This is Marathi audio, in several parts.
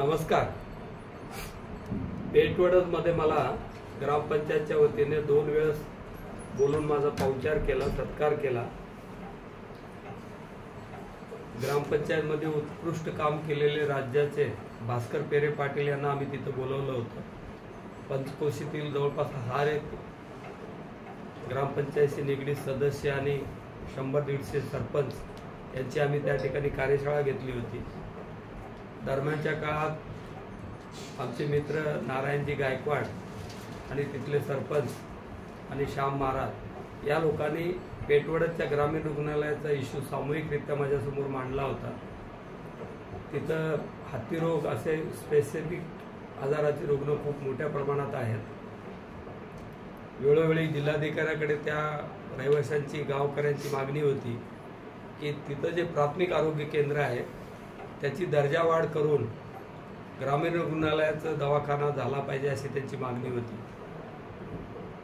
नमस्कार। पेठवडमध्ये मला ग्रामपंचायतच्या वतीने 2 वेळेस बोलून माझा पाहुणचार केला, सत्कार केला। ग्रामपंचायतमध्ये उत्कृष्ट काम केलेले राज्याचे भास्कर पेरे पाटील यांना आम्ही तिथे बोलवलं होतं। पंचकोशीतील जवळपास हर एक ग्रामपंचायतशी निगडीत सदस्य आणि 100-150 सरपंच यांची आम्ही त्या ठिकाणी कार्यशाळा घेतली होती। दरम्यानच्या काळात आमचे मित्र नारायणजी गायकवाड आणि तिथले सरपंच आणि श्याम महाराज या लोकांनी पेठवडच्या ग्रामीण रुग्णालयाचा इश्यू सामूहिकरित्या माझ्यासमोर मांडला होता। तिथं हातीरोग असे स्पेसिफिक आजाराचे रुग्ण खूप मोठ्या प्रमाणात आहेत। वेळोवेळी जिल्हाधिकाऱ्याकडे त्या रहिवाशांची गावकऱ्यांची मागणी होती की तिथं जे प्राथमिक आरोग्य केंद्र आहे त्याची दर्जावाढ करून ग्रामीण रुग्णालयाचा दवाखाना झाला पाहिजे अशी त्यांची मागणी होती।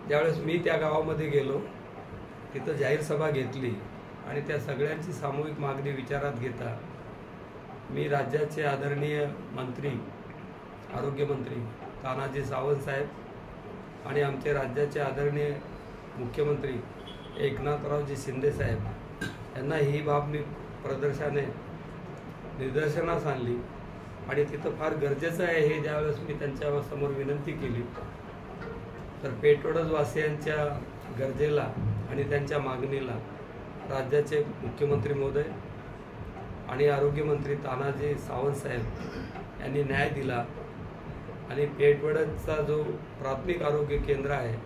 ज्यावेळेस मी त्या गावामध्ये गेलो, तिथं जाहीर सभा घेतली आणि त्या सगळ्यांची सामूहिक मागणी विचारात घेता मी राज्याचे आदरणीय मंत्री आरोग्यमंत्री तानाजी सावंत साहेब आणि आमचे राज्याचे आदरणीय मुख्यमंत्री एकनाथरावजी शिंदे साहेब यांना ही बाब मी निदर्शनास आणली आणि तिथं फार गरजेचं आहे हे ज्यावेळेस मी त्यांच्या समोर विनंती केली तर पेठवडवासियांच्या गरजेला आणि त्यांच्या मागणीला राज्याचे मुख्यमंत्री महोदय आणि आरोग्यमंत्री तानाजी सावंत साहेब यांनी न्याय दिला आणि पेठवडचा जो प्राथमिक आरोग्य केंद्र आहे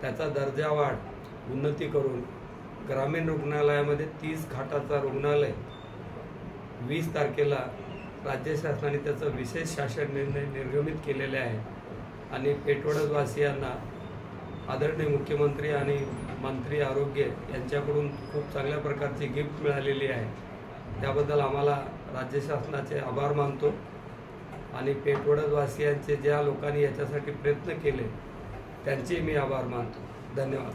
त्याचा दर्जावाढ उन्नती करून ग्रामीण रुग्णालयामध्ये 30 खाटाचा रुग्णालय 20 तारखेला राज्य शासनाने त्याचा विशेष शासन निर्णय निर्गमित केलेले आहे आणि पेठवडवासियांना आदरणीय मुख्यमंत्री आणि मंत्री आरोग्य यांच्याकडून खूप चांगल्या प्रकारची गिफ्ट मिळालेली आहे। त्याबद्दल आम्हाला राज्य शासनाचे आभार मानतो आणि पेठवडवासियांचे ज्या लोकांनी याच्यासाठी प्रयत्न केले त्यांचे मी आभार मानतो। धन्यवाद।